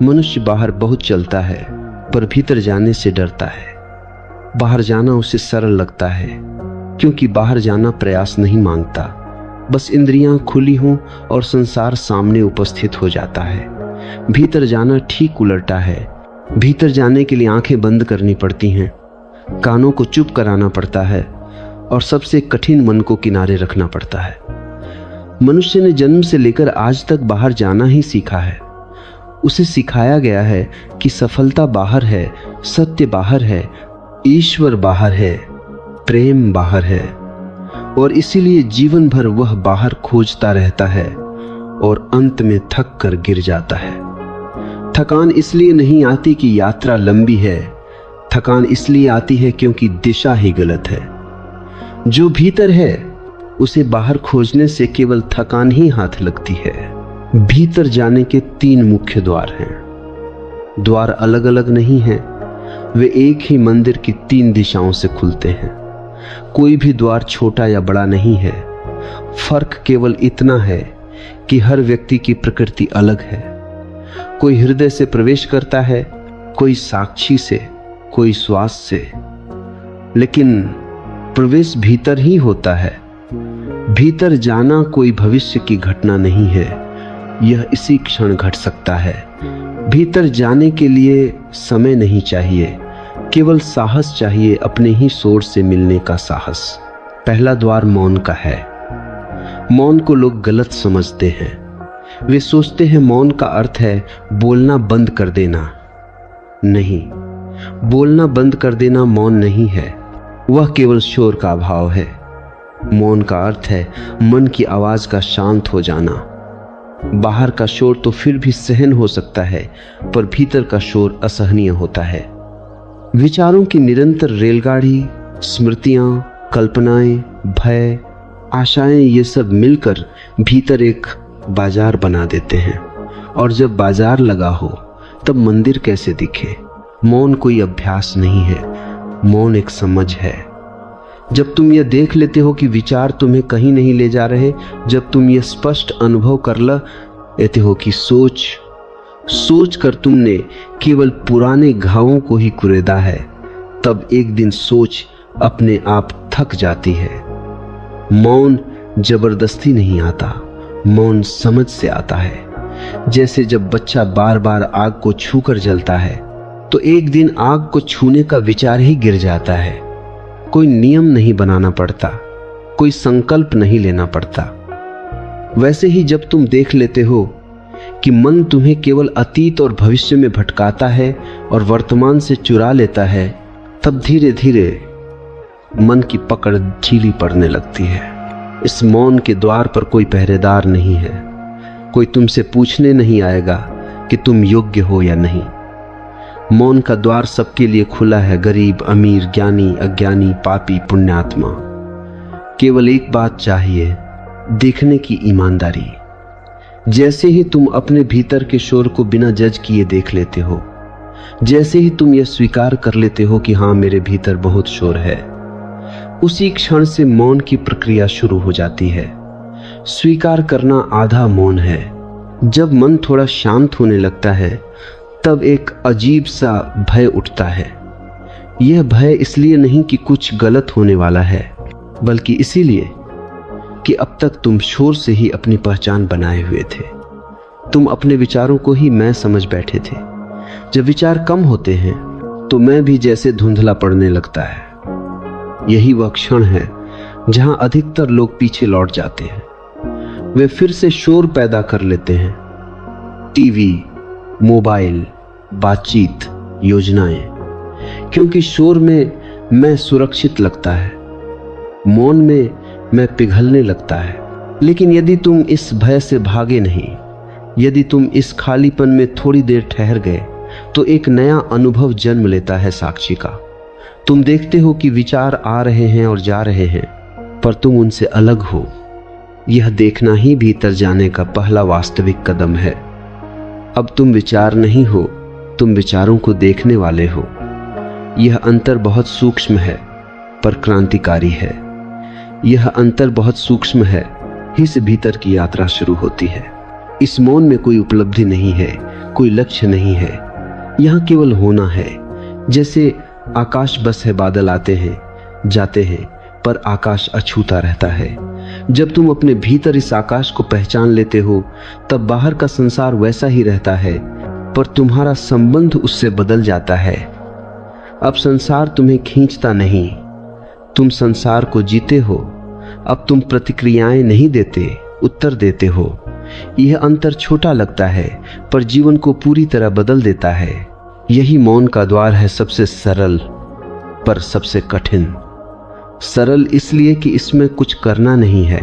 मनुष्य बाहर बहुत चलता है पर भीतर जाने से डरता है। बाहर जाना उसे सरल लगता है क्योंकि बाहर जाना प्रयास नहीं मांगता, बस इंद्रियां खुली हों और संसार सामने उपस्थित हो जाता है। भीतर जाना ठीक उलटा है। भीतर जाने के लिए आंखें बंद करनी पड़ती हैं, कानों को चुप कराना पड़ता है और सबसे कठिन मन को किनारे रखना पड़ता है। मनुष्य ने जन्म से लेकर आज तक बाहर जाना ही सीखा है। उसे सिखाया गया है कि सफलता बाहर है, सत्य बाहर है, ईश्वर बाहर है, प्रेम बाहर है, और इसीलिए जीवन भर वह बाहर खोजता रहता है और अंत में थक कर गिर जाता है। थकान इसलिए नहीं आती कि यात्रा लंबी है, थकान इसलिए आती है क्योंकि दिशा ही गलत है। जो भीतर है उसे बाहर खोजने से केवल थकान ही हाथ लगती है। भीतर जाने के 3 मुख्य द्वार हैं। द्वार अलग अलग नहीं हैं, वे एक ही मंदिर की 3 दिशाओं से खुलते हैं। कोई भी द्वार छोटा या बड़ा नहीं है, फर्क केवल इतना है कि हर व्यक्ति की प्रकृति अलग है। कोई हृदय से प्रवेश करता है, कोई साक्षी से, कोई श्वास से, लेकिन प्रवेश भीतर ही होता है। भीतर जाना कोई भविष्य की घटना नहीं है, यह इसी क्षण घट सकता है। भीतर जाने के लिए समय नहीं चाहिए, केवल साहस चाहिए, अपने ही सोच से मिलने का साहस। पहला द्वार मौन का है। मौन को लोग गलत समझते हैं। वे सोचते हैं मौन का अर्थ है बोलना बंद कर देना। नहीं, बोलना बंद कर देना मौन नहीं है, वह केवल शोर का अभाव है। मौन का अर्थ है मन की आवाज का शांत हो जाना। बाहर का शोर तो फिर भी सहन हो सकता है, पर भीतर का शोर असहनीय होता है। विचारों की निरंतर रेलगाड़ी, स्मृतियां, कल्पनाएं, भय, आशाएं, ये सब मिलकर भीतर एक बाजार बना देते हैं। और जब बाजार लगा हो तब मंदिर कैसे दिखे? मौन कोई अभ्यास नहीं है, मौन एक समझ है। जब तुम यह देख लेते हो कि विचार तुम्हें कहीं नहीं ले जा रहे, जब तुम यह स्पष्ट अनुभव कर लेते हो कि सोच कर तुमने केवल पुराने घावों को ही कुरेदा है, तब एक दिन सोच अपने आप थक जाती है। मौन जबरदस्ती नहीं आता, मौन समझ से आता है। जैसे जब बच्चा बार बार आग को छूकर जलता है तो एक दिन आग को छूने का विचार ही गिर जाता है। कोई नियम नहीं बनाना पड़ता, कोई संकल्प नहीं लेना पड़ता। वैसे ही जब तुम देख लेते हो कि मन तुम्हें केवल अतीत और भविष्य में भटकाता है और वर्तमान से चुरा लेता है, तब धीरे धीरे मन की पकड़ ढीली पड़ने लगती है। इस मौन के द्वार पर कोई पहरेदार नहीं है, कोई तुमसे पूछने नहीं आएगा कि तुम योग्य हो या नहीं। मौन का द्वार सबके लिए खुला है, गरीब, अमीर, ज्ञानी, अज्ञानी, पापी, पुण्यात्मा। केवल एक बात चाहिए, देखने की ईमानदारी। जैसे ही तुम अपने भीतर के शोर को बिना जज किए देख लेते हो, जैसे ही तुम यह स्वीकार कर लेते हो कि हाँ, मेरे भीतर बहुत शोर है, उसी क्षण से मौन की प्रक्रिया शुरू हो जाती है। स्वीकार करना आधा मौन है। जब मन थोड़ा शांत होने लगता है तब एक अजीब सा भय उठता है। यह भय इसलिए नहीं कि कुछ गलत होने वाला है, बल्कि इसीलिए कि अब तक तुम शोर से ही अपनी पहचान बनाए हुए थे। तुम अपने विचारों को ही मैं समझ बैठे थे। जब विचार कम होते हैं तो मैं भी जैसे धुंधला पड़ने लगता है। यही वह क्षण है जहां अधिकतर लोग पीछे लौट जाते हैं। वे फिर से शोर पैदा कर लेते हैं। टीवी, मोबाइल, बातचीत, योजनाएं, क्योंकि शोर में मैं सुरक्षित लगता है, मौन में मैं पिघलने लगता है। लेकिन यदि तुम इस भय से भागे नहीं, यदि तुम इस खालीपन में थोड़ी देर ठहर गए, तो एक नया अनुभव जन्म लेता है साक्षी का। तुम देखते हो कि विचार आ रहे हैं और जा रहे हैं, पर तुम उनसे अलग हो। यह देखना ही भीतर जाने का पहला वास्तविक कदम है। अब तुम विचार नहीं हो, तुम विचारों को देखने वाले हो। यह अंतर बहुत सूक्ष्म है पर क्रांतिकारी है। यह अंतर बहुत सूक्ष्म है, ही से भीतर की यात्रा शुरू होती है। इस मौन में कोई उपलब्धि नहीं है, कोई लक्ष्य नहीं है, यहाँ केवल होना है। जैसे आकाश बस है, बादल आते हैं जाते हैं पर आकाश अछूता रहता है। जब तुम अपने भीतर इस आकाश को पहचान लेते हो तब बाहर का संसार वैसा ही रहता है, पर तुम्हारा संबंध उससे बदल जाता है। अब संसार तुम्हें खींचता नहीं, तुम संसार को जीते हो। अब तुम प्रतिक्रियाएं नहीं देते, उत्तर देते हो। यह अंतर छोटा लगता है पर जीवन को पूरी तरह बदल देता है। यही मौन का द्वार है, सबसे सरल पर सबसे कठिन। सरल इसलिए कि इसमें कुछ करना नहीं है,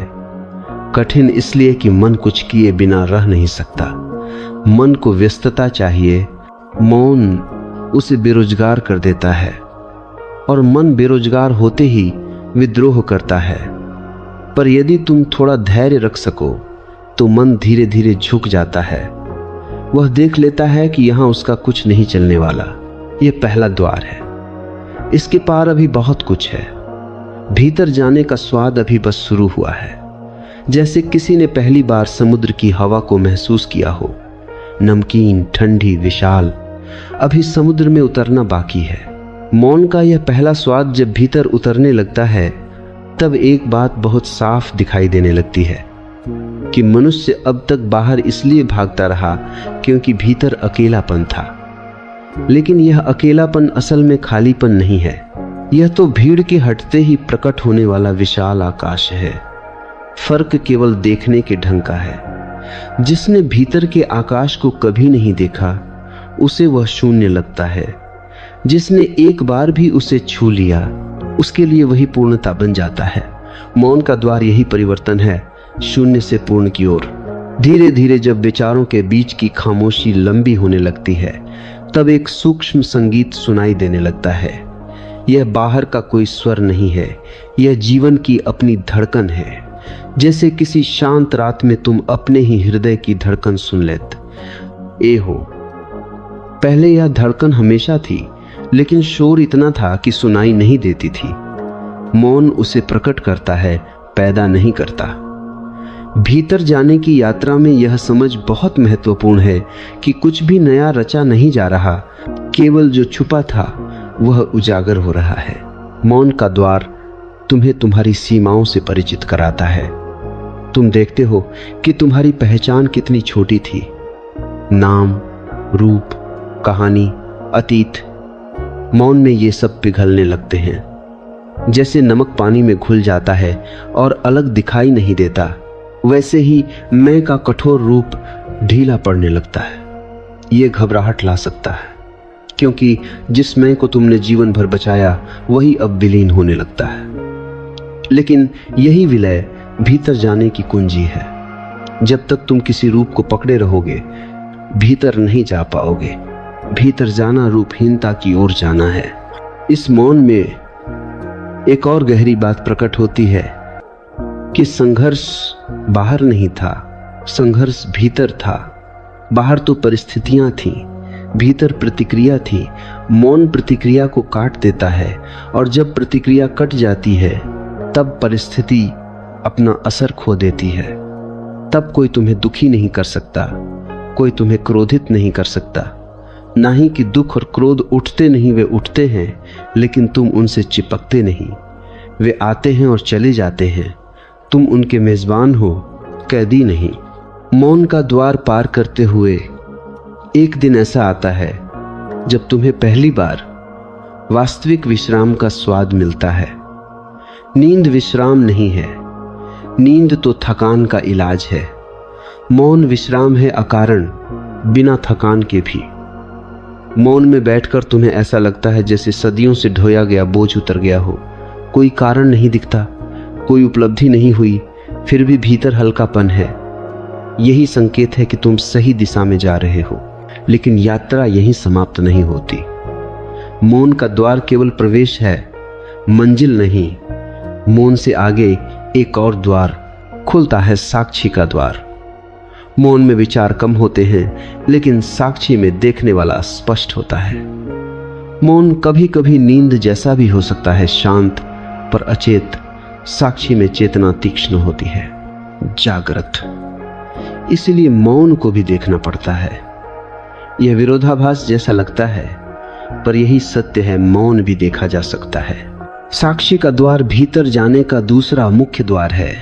कठिन इसलिए कि मन कुछ किए बिना रह नहीं सकता। मन को व्यस्तता चाहिए, मौन उसे बेरोजगार कर देता है और मन बेरोजगार होते ही विद्रोह करता है। पर यदि तुम थोड़ा धैर्य रख सको तो मन धीरे धीरे झुक जाता है। वह देख लेता है कि यहाँ उसका कुछ नहीं चलने वाला। यह पहला द्वार है, इसके पार अभी बहुत कुछ है। भीतर जाने का स्वाद अभी बस शुरू हुआ है। जैसे किसी ने पहली बार समुद्र की हवा को महसूस किया हो, नमकीन, ठंडी, विशाल। अभी समुद्र में उतरना बाकी है। मौन का यह पहला स्वाद जब भीतर उतरने लगता है तब एक बात बहुत साफ दिखाई देने लगती है कि मनुष्य अब तक बाहर इसलिए भागता रहा क्योंकि भीतर अकेलापन था। लेकिन यह अकेलापन असल में खालीपन नहीं है, यह तो भीड़ के हटते ही प्रकट होने वाला विशाल आकाश है। फर्क केवल देखने के ढंग का है। जिसने भीतर के आकाश को कभी नहीं देखा उसे वह शून्य लगता है। जिसने एक बार भी उसे छू लिया उसके लिए वही पूर्णता बन जाता है। मौन का द्वार यही परिवर्तन है, शून्य से पूर्ण की ओर। धीरे धीरे जब विचारों के बीच की खामोशी लंबी होने लगती है तब एक सूक्ष्म संगीत सुनाई देने लगता है। यह बाहर का कोई स्वर नहीं है, यह जीवन की अपनी धड़कन है। जैसे किसी शांत रात में तुम अपने ही हृदय की धड़कन सुन लेते। ए हो, पहले यह धड़कन हमेशा थी लेकिन शोर इतना था कि सुनाई नहीं देती थी। मौन उसे प्रकट करता है, पैदा नहीं करता। भीतर जाने की यात्रा में यह समझ बहुत महत्वपूर्ण है कि कुछ भी नया रचा नहीं जा रहा, केवल जो छुपा था वह उजागर हो रहा है। मौन का द्वार तुम्हें तुम्हारी सीमाओं से परिचित कराता है। तुम देखते हो कि तुम्हारी पहचान कितनी छोटी थी। नाम, रूप, कहानी, अतीत, मौन में ये सब पिघलने लगते हैं। जैसे नमक पानी में घुल जाता है और अलग दिखाई नहीं देता, वैसे ही मैं का कठोर रूप ढीला पड़ने लगता है। ये घबराहट ला सकता है क्योंकि जिस मैं को तुमने जीवन भर बचाया वही अब विलीन होने लगता है। लेकिन यही विलय भीतर जाने की कुंजी है। जब तक तुम किसी रूप को पकड़े रहोगे भीतर नहीं जा पाओगे। भीतर जाना रूपहीनता की ओर जाना है। इस मौन में एक और गहरी बात प्रकट होती है कि संघर्ष बाहर नहीं था, संघर्ष भीतर था। बाहर तो परिस्थितियां थीं, भीतर प्रतिक्रिया थी। मौन प्रतिक्रिया को काट देता है और जब प्रतिक्रिया कट जाती है तब परिस्थिति अपना असर खो देती है। तब कोई तुम्हें दुखी नहीं कर सकता, कोई तुम्हें क्रोधित नहीं कर सकता। ना ही कि दुख और क्रोध उठते नहीं, वे उठते हैं लेकिन तुम उनसे चिपकते नहीं। वे आते हैं और चले जाते हैं, तुम उनके मेजबान हो, कैदी नहीं। मौन का द्वार पार करते हुए एक दिन ऐसा आता है जब तुम्हें पहली बार वास्तविक विश्राम का स्वाद मिलता है। नींद विश्राम नहीं है, नींद तो थकान का इलाज है। मौन विश्राम है अकारण, बिना थकान के भी। मौन में बैठकर तुम्हें ऐसा लगता है जैसे सदियों से ढोया गया बोझ उतर गया हो। कोई कारण नहीं दिखता, कोई उपलब्धि नहीं हुई, फिर भी भीतर हल्कापन है। यही संकेत है कि तुम सही दिशा में जा रहे हो। लेकिन यात्रा यहीं समाप्त नहीं होती। मौन का द्वार केवल प्रवेश है, मंजिल नहीं। मौन से आगे एक और द्वार खुलता है, साक्षी का द्वार। मौन में विचार कम होते हैं लेकिन साक्षी में देखने वाला स्पष्ट होता है। मौन कभी कभी नींद जैसा भी हो सकता है, शांत पर अचेत। साक्षी में चेतना तीक्ष्ण होती है, जागृत। इसलिए मौन को भी देखना पड़ता है। यह विरोधाभास जैसा लगता है, पर यही सत्य है। मौन भी देखा जा सकता है। साक्षी का द्वार भीतर जाने का दूसरा मुख्य द्वार है।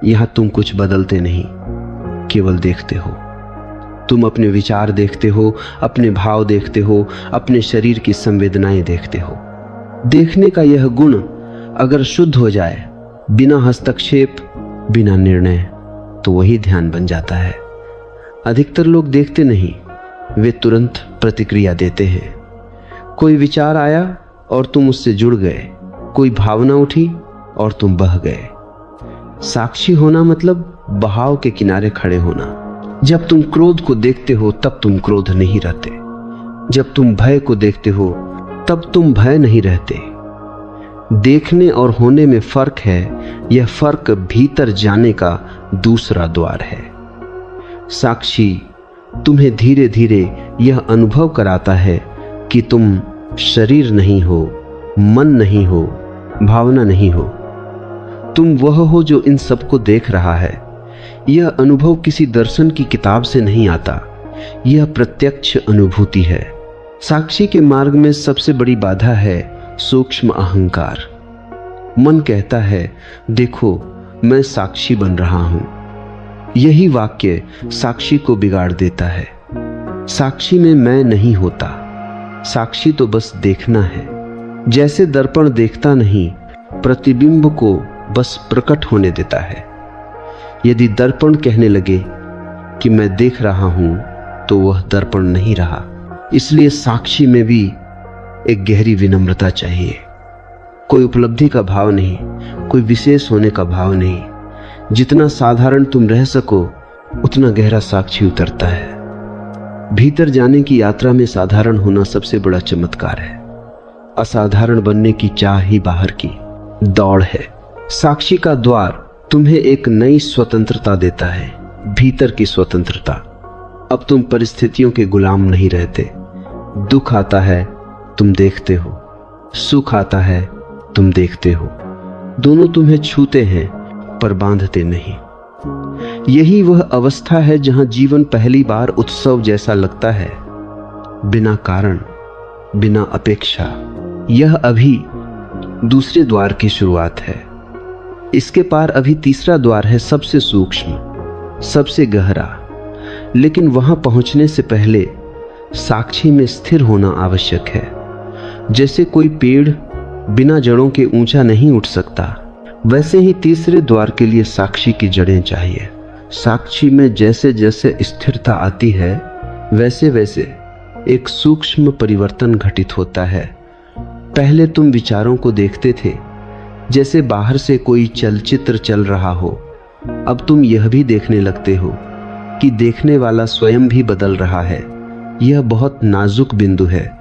यहां तुम कुछ बदलते नहीं, केवल देखते हो। तुम अपने विचार देखते हो, अपने भाव देखते हो, अपने शरीर की संवेदनाएं देखते हो। देखने का यह गुण अगर शुद्ध हो जाए, बिना हस्तक्षेप, बिना निर्णय, तो वही ध्यान बन जाता है। अधिकतर लोग देखते नहीं, वे तुरंत प्रतिक्रिया देते हैं। कोई विचार आया और तुम उससे जुड़ गए, कोई भावना उठी और तुम बह गए। साक्षी होना मतलब बहाव के किनारे खड़े होना। जब तुम क्रोध को देखते हो तब तुम क्रोध नहीं रहते। जब तुम भय को देखते हो तब तुम भय नहीं रहते। देखने और होने में फर्क है। यह फर्क भीतर जाने का दूसरा द्वार है। साक्षी तुम्हें धीरे धीरे यह अनुभव कराता है कि तुम शरीर नहीं हो, मन नहीं हो, भावना नहीं हो। तुम वह हो जो इन सबको देख रहा है। यह अनुभव किसी दर्शन की किताब से नहीं आता, यह प्रत्यक्ष अनुभूति है। साक्षी के मार्ग में सबसे बड़ी बाधा है सूक्ष्म अहंकार। मन कहता है, देखो मैं साक्षी बन रहा हूं। यही वाक्य साक्षी को बिगाड़ देता है। साक्षी में मैं नहीं होता। साक्षी तो बस देखना है। जैसे दर्पण देखता नहीं, प्रतिबिंब को बस प्रकट होने देता है। यदि दर्पण कहने लगे कि मैं देख रहा हूं, तो वह दर्पण नहीं रहा। इसलिए साक्षी में भी एक गहरी विनम्रता चाहिए। कोई उपलब्धि का भाव नहीं, कोई विशेष होने का भाव नहीं। जितना साधारण तुम रह सको, उतना गहरा साक्षी उतरता है। भीतर जाने की यात्रा में साधारण होना सबसे बड़ा चमत्कार है। असाधारण बनने की चाह ही बाहर की दौड़ है। साक्षी का द्वार तुम्हें एक नई स्वतंत्रता देता है, भीतर की स्वतंत्रता। अब तुम परिस्थितियों के गुलाम नहीं रहते। दुख आता है, तुम देखते हो। सुख आता है, तुम देखते हो। दोनों तुम्हें छूते हैं पर बांधते नहीं। यही वह अवस्था है जहां जीवन पहली बार उत्सव जैसा लगता है, बिना कारण, बिना अपेक्षा। यह अभी दूसरे द्वार की शुरुआत है। इसके पार अभी तीसरा द्वार है, सबसे सूक्ष्म, सबसे गहरा। लेकिन वहां पहुंचने से पहले साक्षी में स्थिर होना आवश्यक है। जैसे कोई पेड़ बिना जड़ों के ऊंचा नहीं उठ सकता, वैसे ही तीसरे द्वार के लिए साक्षी की जड़ें चाहिए। साक्षी में जैसे जैसे स्थिरता आती है, वैसे वैसे एक सूक्ष्म परिवर्तन घटित होता है। पहले तुम विचारों को देखते थे जैसे बाहर से कोई चलचित्र चल रहा हो। अब तुम यह भी देखने लगते हो कि देखने वाला स्वयं भी बदल रहा है। यह बहुत नाजुक बिंदु है।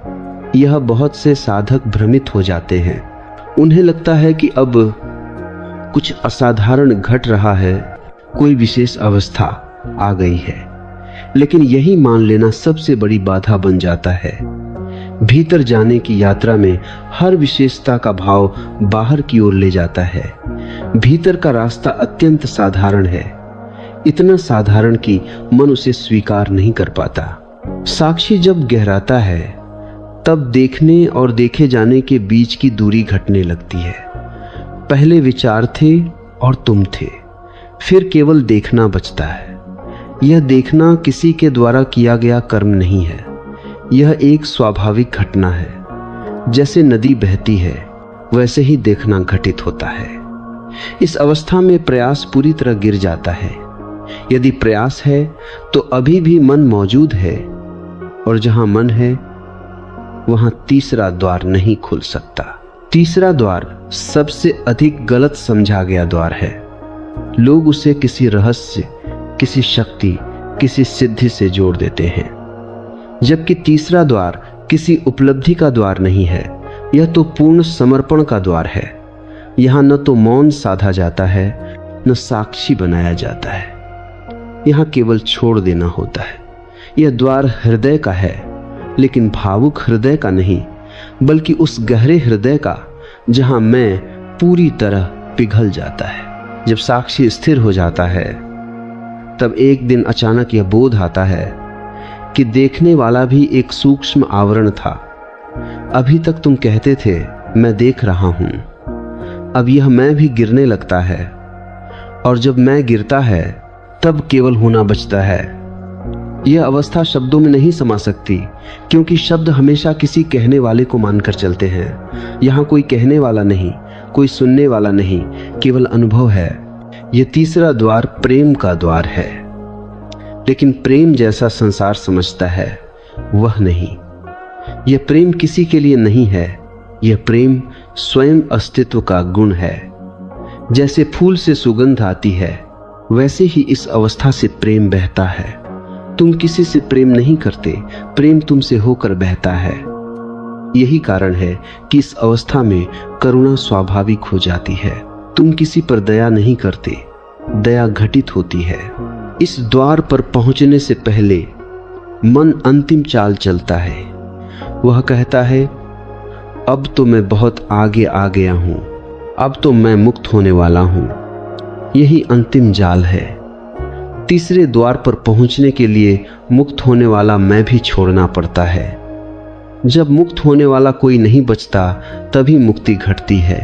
यह बहुत से साधक भ्रमित हो जाते हैं। उन्हें लगता है कि अब कुछ असाधारण घट रहा है, कोई विशेष अवस्था आ गई है। लेकिन यही मान लेना सबसे बड़ी बाधा बन जाता है। भीतर जाने की यात्रा में हर विशेषता का भाव बाहर की ओर ले जाता है। भीतर का रास्ता अत्यंत साधारण है, इतना साधारण कि मन उसे स्वीकार नहीं कर पाता। साक्षी जब गहराता है, तब देखने और देखे जाने के बीच की दूरी घटने लगती है। पहले विचार थे और तुम थे, फिर केवल देखना बचता है। यह देखना किसी के द्वारा किया गया कर्म नहीं है, यह एक स्वाभाविक घटना है। जैसे नदी बहती है, वैसे ही देखना घटित होता है। इस अवस्था में प्रयास पूरी तरह गिर जाता है। यदि प्रयास है तो अभी भी मन मौजूद है, और जहां मन है वहां तीसरा द्वार नहीं खुल सकता। तीसरा द्वार सबसे अधिक गलत समझा गया द्वार है। लोग उसे किसी रहस्य, किसी शक्ति, किसी सिद्धि से जोड़ देते हैं, जबकि तीसरा द्वार किसी उपलब्धि का द्वार नहीं है। यह तो पूर्ण समर्पण का द्वार है। यहां न तो मौन साधा जाता है, न साक्षी बनाया जाता है। यहां केवल छोड़ देना होता है। यह द्वार हृदय का है, लेकिन भावुक हृदय का नहीं, बल्कि उस गहरे हृदय का जहां मैं पूरी तरह पिघल जाता है। जब साक्षी स्थिर हो जाता है, तब एक दिन अचानक यह बोध आता है कि देखने वाला भी एक सूक्ष्म आवरण था। अभी तक तुम कहते थे मैं देख रहा हूं, अब यह मैं भी गिरने लगता है, और जब मैं गिरता है तब केवल होना बचता है। यह अवस्था शब्दों में नहीं समा सकती, क्योंकि शब्द हमेशा किसी कहने वाले को मानकर चलते हैं। यहाँ कोई कहने वाला नहीं, कोई सुनने वाला नहीं, केवल अनुभव है। यह तीसरा द्वार प्रेम का द्वार है, लेकिन प्रेम जैसा संसार समझता है वह नहीं। यह प्रेम किसी के लिए नहीं है, यह प्रेम स्वयं अस्तित्व का गुण है। जैसे फूल से सुगंध आती है, वैसे ही इस अवस्था से प्रेम बहता है। तुम किसी से प्रेम नहीं करते, प्रेम तुमसे होकर बहता है। यही कारण है कि इस अवस्था में करुणा स्वाभाविक हो जाती है। तुम किसी पर दया नहीं करते, दया घटित होती है। इस द्वार पर पहुंचने से पहले मन अंतिम चाल चलता है। वह कहता है, अब तो मैं बहुत आगे आ गया हूं, अब तो मैं मुक्त होने वाला हूं। यही अंतिम जाल है। तीसरे द्वार पर पहुंचने के लिए मुक्त होने वाला मैं भी छोड़ना पड़ता है। जब मुक्त होने वाला कोई नहीं बचता, तभी मुक्ति घटती है।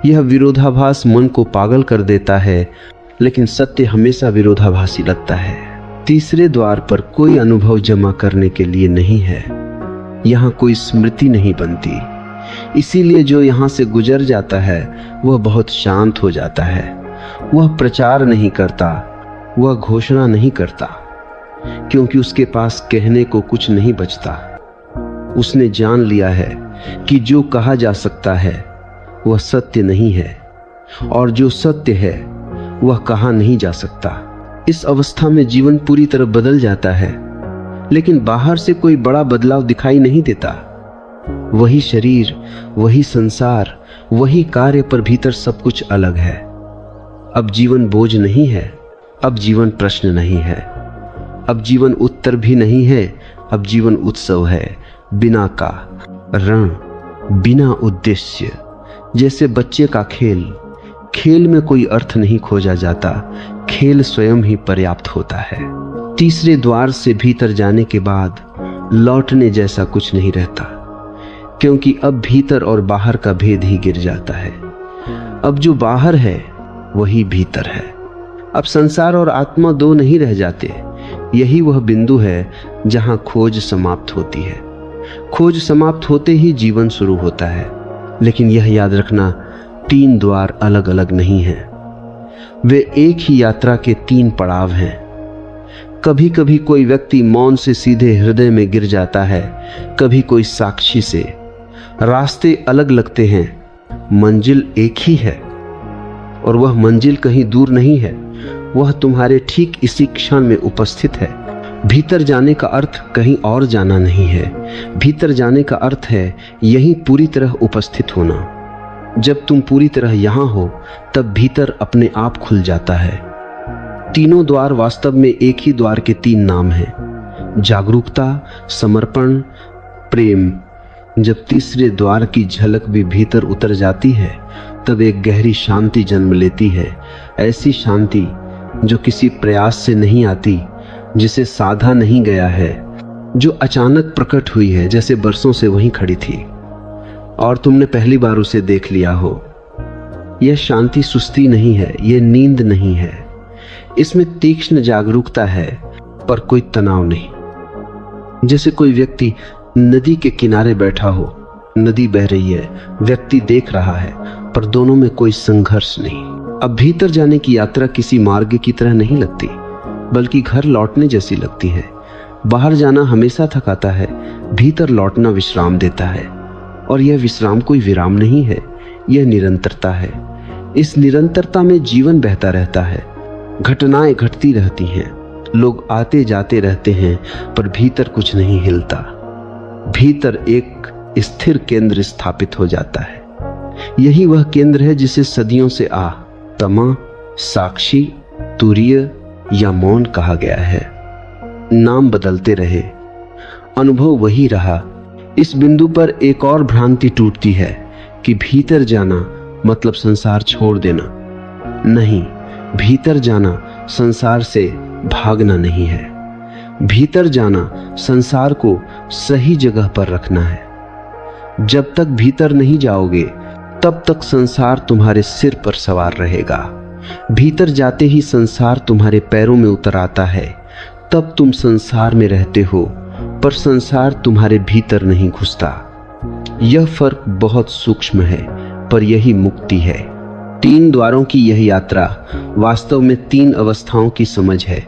यह विरोधाभास मन को पागल कर देता है, लेकिन सत्य हमेशा विरोधाभासी लगता है। तीसरे द्वार पर कोई अनुभव जमा करने के लिए नहीं है। यहाँ कोई स्मृति नहीं बनती, इसीलिए जो यहाँ से गुजर जाता है वह बहुत शांत हो जाता है। वह प्रचार नहीं करता, वह घोषणा नहीं करता, क्योंकि उसके पास कहने को कुछ नहीं बचता। उसने जान लिया है कि जो कहा जा सकता है वह सत्य नहीं है, और जो सत्य है वह कहा नहीं जा सकता। इस अवस्था में जीवन पूरी तरह बदल जाता है, लेकिन बाहर से कोई बड़ा बदलाव दिखाई नहीं देता। वही शरीर, वही संसार, वही कार्य, पर भीतर सब कुछ अलग है। अब जीवन बोझ नहीं है, अब जीवन प्रश्न नहीं है, अब जीवन उत्तर भी नहीं है, अब जीवन उत्सव है। बिना का रण, बिना उद्देश्य, जैसे बच्चे का खेल। खेल में कोई अर्थ नहीं खोजा जाता, खेल स्वयं ही पर्याप्त होता है। तीसरे द्वार से भीतर जाने के बाद लौटने जैसा कुछ नहीं रहता, क्योंकि अब भीतर और बाहर का भेद ही गिर जाता है। अब जो बाहर है वही भीतर है। अब संसार और आत्मा दो नहीं रह जाते। यही वह बिंदु है जहां खोज समाप्त होती है। खोज समाप्त होते ही जीवन शुरू होता है। लेकिन यह याद रखना, तीन द्वार अलग अलग नहीं हैं, वे एक ही यात्रा के तीन पड़ाव हैं। कभी कभी कोई व्यक्ति मौन से सीधे हृदय में गिर जाता है, कभी कोई साक्षी से। रास्ते अलग लगते हैं, मंजिल एक ही है, और वह मंजिल कहीं दूर नहीं है, वह तुम्हारे ठीक इसी क्षण में उपस्थित है। भीतर जाने का अर्थ कहीं और जाना नहीं है, भीतर जाने का अर्थ है यहीं पूरी तरह उपस्थित होना। जब तुम पूरी तरह यहां हो, तब भीतर अपने आप खुल जाता है। तीनों द्वार वास्तव में एक ही द्वार के तीन नाम हैं: जागरूकता, समर्पण, प्रेम। जब तीसरे द्वार की झलक भी भीतर उतर जाती है, तब एक गहरी शांति जन्म लेती है। ऐसी शांति जो किसी प्रयास से नहीं आती, जिसे साधा नहीं गया है, जो अचानक प्रकट हुई है, जैसे बरसों से वहीं खड़ी थी और तुमने पहली बार उसे देख लिया हो। यह शांति सुस्ती नहीं है, यह नींद नहीं है। इसमें तीक्ष्ण जागरूकता है, पर कोई तनाव नहीं। जैसे कोई व्यक्ति नदी के किनारे बैठा हो, नदी बह रही है, व्यक्ति देख रहा है, पर दोनों में कोई संघर्ष नहीं। अब भीतर जाने की यात्रा किसी मार्ग की तरह नहीं लगती, बल्कि घर लौटने जैसी लगती है। बाहर जाना हमेशा थकाता है, भीतर लौटना विश्राम देता है। और यह विश्राम कोई विराम नहीं है, यह निरंतरता है। इस निरंतरता में जीवन बहता रहता है, घटनाएं घटती रहती हैं, लोग आते जाते रहते हैं, पर भीतर कुछ नहीं हिलता। भीतर एक स्थिर केंद्र स्थापित हो जाता है। यही वह केंद्र है जिसे सदियों से तमा, साक्षी, तुरीय या मौन कहा गया है। नाम बदलते रहे, अनुभव वही रहा। इस बिंदु पर एक और भ्रांति टूटती है कि भीतर जाना मतलब संसार छोड़ देना। नहीं, भीतर जाना संसार से भागना नहीं है। भीतर जाना संसार को सही जगह पर रखना है। जब तक भीतर नहीं जाओगे तब तक संसार तुम्हारे सिर पर सवार रहेगा। भीतर जाते ही संसार तुम्हारे पैरों में उतर आता है। तब तुम संसार में रहते हो पर संसार तुम्हारे भीतर नहीं घुसता। यह फर्क बहुत सूक्ष्म है पर यही मुक्ति है। 3 द्वारों की यह यात्रा वास्तव में 3 अवस्थाओं की समझ है।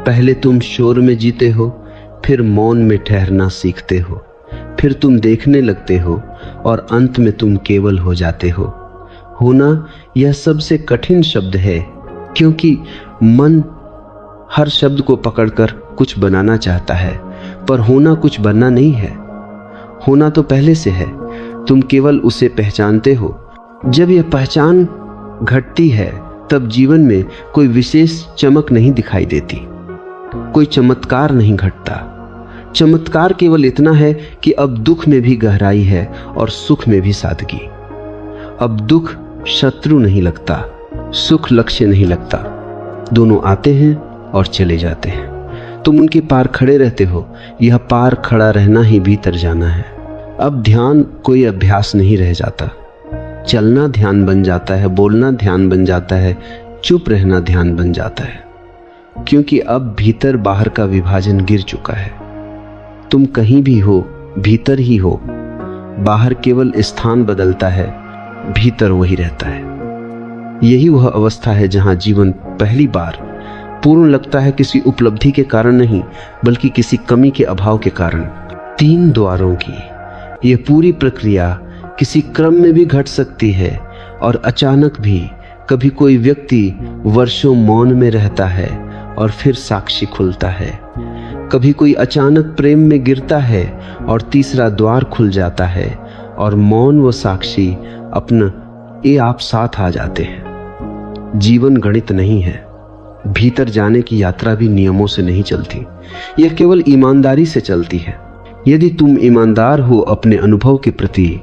पहले तुम शोर में जीते हो, फिर मौन में ठहरना सीखते हो, फिर तुम देखने लगते हो और अंत में तुम केवल हो जाते हो। होना यह सबसे कठिन शब्द है क्योंकि मन हर शब्द को पकड़कर कुछ बनाना चाहता है, पर होना कुछ बनना नहीं है। होना तो पहले से है, तुम केवल उसे पहचानते हो। जब यह पहचान घटती है तब जीवन में कोई विशेष चमक नहीं दिखाई देती, कोई चमत्कार नहीं घटता। चमत्कार केवल इतना है कि अब दुख में भी गहराई है और सुख में भी सादगी। अब दुख शत्रु नहीं लगता, सुख लक्ष्य नहीं लगता। दोनों आते हैं और चले जाते हैं, तुम उनके पार खड़े रहते हो। यह पार खड़ा रहना ही भीतर जाना है। अब ध्यान कोई अभ्यास नहीं रह जाता। चलना ध्यान बन जाता है, बोलना ध्यान बन जाता है, चुप रहना ध्यान बन जाता है, क्योंकि अब भीतर बाहर का विभाजन गिर चुका है। तुम कहीं भी हो, भीतर ही हो। बाहर केवल स्थान बदलता है, भीतर वही रहता है। यही वह अवस्था है जहां जीवन पहली बार पूर्ण लगता है, किसी उपलब्धि के कारण नहीं बल्कि किसी कमी के अभाव के कारण। 3 द्वारों की यह पूरी प्रक्रिया किसी क्रम में भी घट सकती है और अचानक भी। कभी कोई व्यक्ति वर्षों मौन में रहता है और फिर साक्षी खुलता है। कभी कोई अचानक प्रेम में गिरता है और तीसरा द्वार खुल जाता है और मौन व साक्षी अपना आप साथ आ जाते हैं। जीवन गणित नहीं है। भीतर जाने की यात्रा भी नियमों से नहीं चलती, यह केवल ईमानदारी से चलती है। यदि तुम ईमानदार हो अपने अनुभव के प्रति,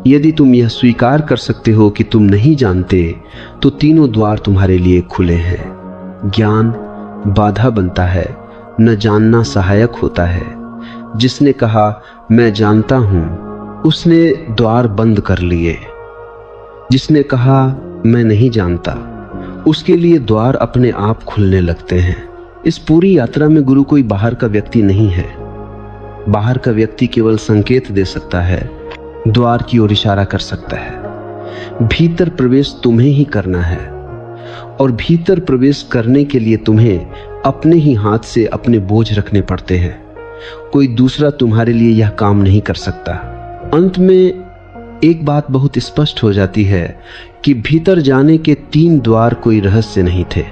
यदि तुम यह स्वीकार कर सकते हो कि तुम नहीं जानते, तो तीनों द्वार तुम्हारे लिए खुले हैं। ज्ञान बाधा बनता है, न जानना सहायक होता है। जिसने कहा मैं जानता हूं, उसने द्वार बंद कर लिए। जिसने कहा मैं नहीं जानता, उसके लिए द्वार अपने आप खुलने लगते हैं। इस पूरी यात्रा में गुरु कोई बाहर का व्यक्ति नहीं है। बाहर का व्यक्ति केवल संकेत दे सकता है, द्वार की ओर इशारा कर सकता है। भीतर प्रवेश तुम्हें ही करना है और भीतर प्रवेश करने के लिए तुम्हें अपने ही हाथ से अपने बोझ रखने पड़ते हैं। कोई दूसरा तुम्हारे लिए यह काम नहीं कर सकता। अंत में एक बात बहुत स्पष्ट हो जाती है कि भीतर जाने के 3 द्वार कोई रहस्य नहीं थे।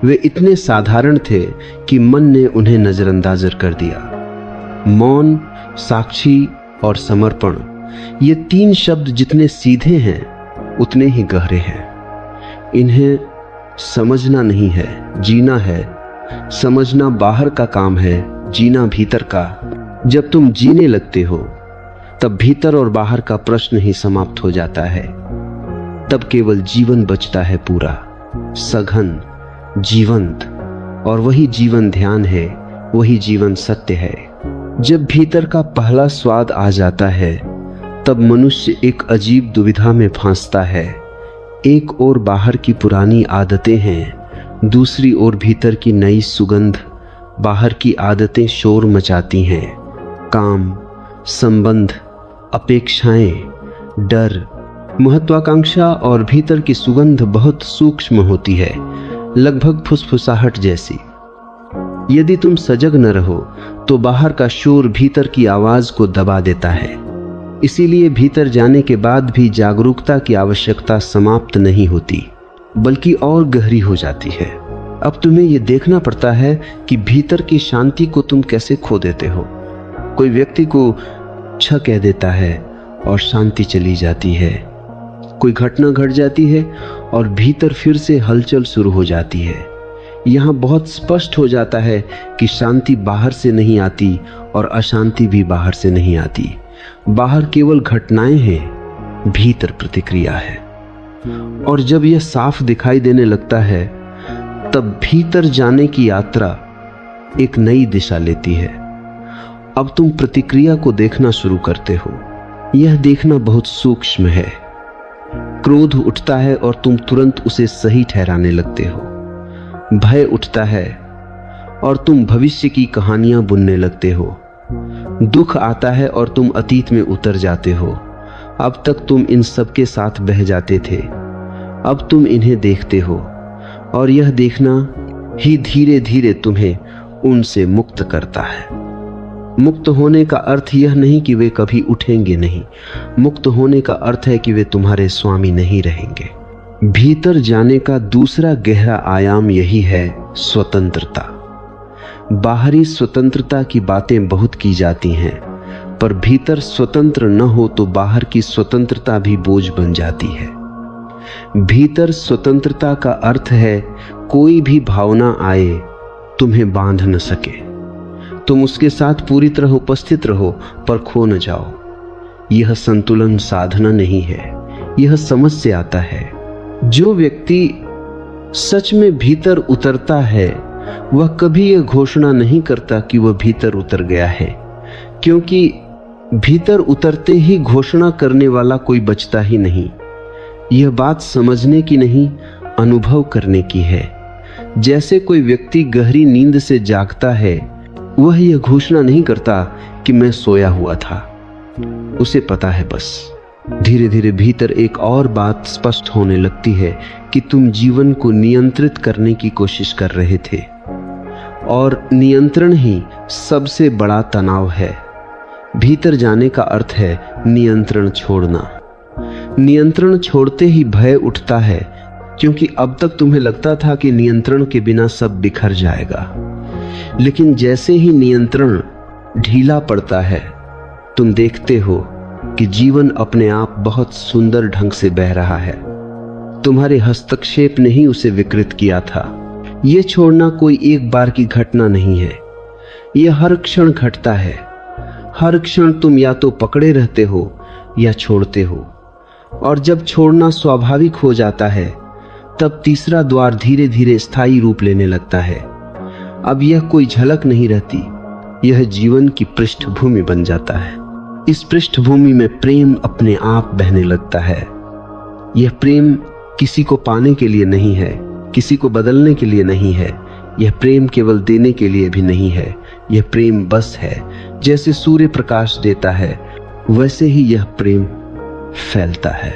वे इतने साधारण थे कि मन ने उन्हें नजरअंदाज कर दिया। मौन, साक्षी और समर्पण, ये 3 शब्द जितने सीधे हैं उतने ही गहरे हैं। इन्हें समझना नहीं है, जीना है। समझना बाहर का काम है, जीना भीतर का। जब तुम जीने लगते हो तब भीतर और बाहर का प्रश्न ही समाप्त हो जाता है। तब केवल जीवन बचता है, पूरा, सघन, जीवंत। और वही जीवन ध्यान है, वही जीवन सत्य है। जब भीतर का पहला स्वाद आ जाता है तब मनुष्य एक अजीब दुविधा में फंसता है। एक ओर बाहर की पुरानी आदतें हैं, दूसरी ओर भीतर की नई सुगंध। बाहर की आदतें शोर मचाती हैं, काम, संबंध, अपेक्षाएं, डर, महत्वाकांक्षा, और भीतर की सुगंध बहुत सूक्ष्म होती है, लगभग फुसफुसाहट जैसी। यदि तुम सजग न रहो तो बाहर का शोर भीतर की आवाज को दबा देता है। इसीलिए भीतर जाने के बाद भी जागरूकता की आवश्यकता समाप्त नहीं होती, बल्कि और गहरी हो जाती है। अब तुम्हें यह देखना पड़ता है कि भीतर की शांति को तुम कैसे खो देते हो। कोई व्यक्ति को छ कह देता है और शांति चली जाती है। कोई घटना घट जाती है और भीतर फिर से हलचल शुरू हो जाती है। यहाँ बहुत स्पष्ट हो जाता है कि शांति बाहर से नहीं आती और अशांति भी बाहर से नहीं आती। बाहर केवल घटनाएं हैं, भीतर प्रतिक्रिया है। और जब यह साफ दिखाई देने लगता है तब भीतर जाने की यात्रा एक नई दिशा लेती है। अब तुम प्रतिक्रिया को देखना शुरू करते हो। यह देखना बहुत सूक्ष्म है। क्रोध उठता है और तुम तुरंत उसे सही ठहराने लगते हो। भय उठता है और तुम भविष्य की कहानियां बुनने लगते हो। दुख आता है और तुम अतीत में उतर जाते हो। अब तक तुम इन सब के साथ बह जाते थे, अब तुम इन्हें देखते हो और यह देखना ही धीरे धीरे तुम्हें उनसे मुक्त करता है। मुक्त होने का अर्थ यह नहीं कि वे कभी उठेंगे नहीं। मुक्त होने का अर्थ है कि वे तुम्हारे स्वामी नहीं रहेंगे। भीतर जाने का दूसरा गहरा आयाम यही है स्वतंत्रता। बाहरी स्वतंत्रता की बातें बहुत की जाती हैं, पर भीतर स्वतंत्र न हो तो बाहर की स्वतंत्रता भी बोझ बन जाती है। भीतर स्वतंत्रता का अर्थ है कोई भी भावना आए तुम्हें बांध न सके। तुम उसके साथ पूरी तरह उपस्थित रहो पर खो न जाओ। यह संतुलन साधना नहीं है, यह समझ से आता है। जो व्यक्ति सच में भीतर उतरता है वह कभी यह घोषणा नहीं करता कि वह भीतर उतर गया है, क्योंकि भीतर उतरते ही घोषणा करने वाला कोई बचता ही नहीं। यह बात समझने की नहीं, अनुभव करने की है। जैसे कोई व्यक्ति गहरी नींद से जागता है, वह यह घोषणा नहीं करता कि मैं सोया हुआ था। उसे पता है बस। धीरे धीरे भीतर एक और बात स्पष्ट होने लगती है कि तुम जीवन को नियंत्रित करने की कोशिश कर रहे थे, और नियंत्रण ही सबसे बड़ा तनाव है। भीतर जाने का अर्थ है नियंत्रण छोड़ना। नियंत्रण छोड़ते ही भय उठता है, क्योंकि अब तक तुम्हें लगता था कि नियंत्रण के बिना सब बिखर जाएगा। लेकिन जैसे ही नियंत्रण ढीला पड़ता है, तुम देखते हो कि जीवन अपने आप बहुत सुंदर ढंग से बह रहा है। तुम्हारे हस्तक्षेप ने ही उसे विकृत किया था। यह छोड़ना कोई एक बार की घटना नहीं है, यह हर क्षण घटता है। हर क्षण तुम या तो पकड़े रहते हो या छोड़ते हो, और जब छोड़ना स्वाभाविक हो जाता है तब तीसरा द्वार धीरे धीरे स्थायी रूप लेने लगता है। अब यह कोई झलक नहीं रहती, यह जीवन की पृष्ठभूमि बन जाता है। इस पृष्ठभूमि में प्रेम अपने आप बहने लगता है। यह प्रेम किसी को पाने के लिए नहीं है, किसी को बदलने के लिए नहीं है। यह प्रेम केवल देने के लिए भी नहीं है। यह प्रेम बस है। जैसे सूर्य प्रकाश देता है, वैसे ही यह प्रेम फैलता है।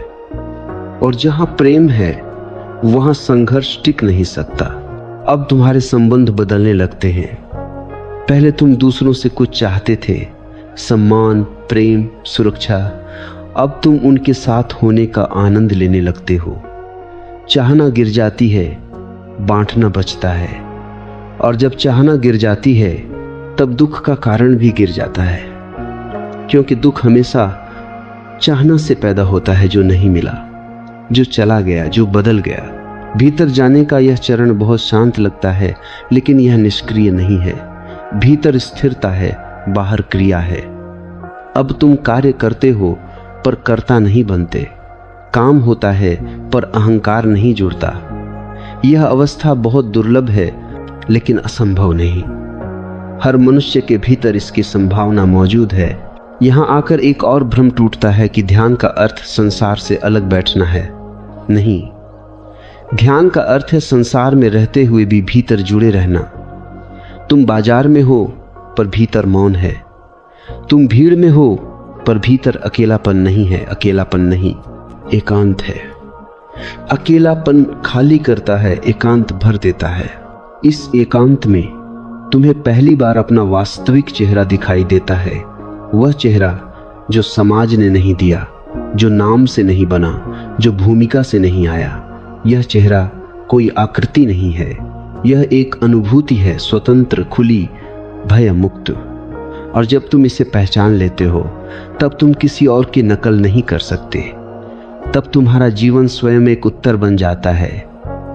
और जहां प्रेम है वहां संघर्ष टिक नहीं सकता। अब तुम्हारे संबंध बदलने लगते हैं। पहले तुम दूसरों से कुछ चाहते थे, सम्मान, प्रेम, सुरक्षा। अब तुम उनके साथ होने का आनंद लेने लगते हो। चाहना गिर जाती है, बांटना बचता है, और जब चाहना गिर जाती है तब दुख का कारण भी गिर जाता है, क्योंकि दुख हमेशा चाहना से पैदा होता है, जो नहीं मिला, जो चला गया, जो बदल गया। भीतर जाने का यह चरण बहुत शांत लगता है, लेकिन यह निष्क्रिय नहीं है। भीतर स्थिरता है, बाहर क्रिया है। अब तुम कार्य करते हो पर कर्ता नहीं बनते। काम होता है पर अहंकार नहीं जुड़ता। यह अवस्था बहुत दुर्लभ है, लेकिन असंभव नहीं। हर मनुष्य के भीतर इसकी संभावना मौजूद है। यहां आकर एक और भ्रम टूटता है कि ध्यान का अर्थ संसार से अलग बैठना है। नहीं, ध्यान का अर्थ है संसार में रहते हुए भी भीतर जुड़े रहना। तुम बाजार में हो पर भीतर मौन है। तुम भीड़ में हो पर भीतर अकेलापन नहीं है। अकेलापन नहीं, एकांत है। अकेलापन खाली करता है, एकांत भर देता है। इस एकांत में तुम्हें पहली बार अपना वास्तविक चेहरा दिखाई देता है। वह चेहरा जो समाज ने नहीं दिया, जो नाम से नहीं बना, जो भूमिका से नहीं आया। यह चेहरा कोई आकृति नहीं है, यह एक अनुभूति है, स्वतंत्र, खुली, भय मुक्त। और जब तुम इसे पहचान लेते हो तब तुम किसी और की नकल नहीं कर सकते। तब तुम्हारा जीवन स्वयं एक उत्तर बन जाता है।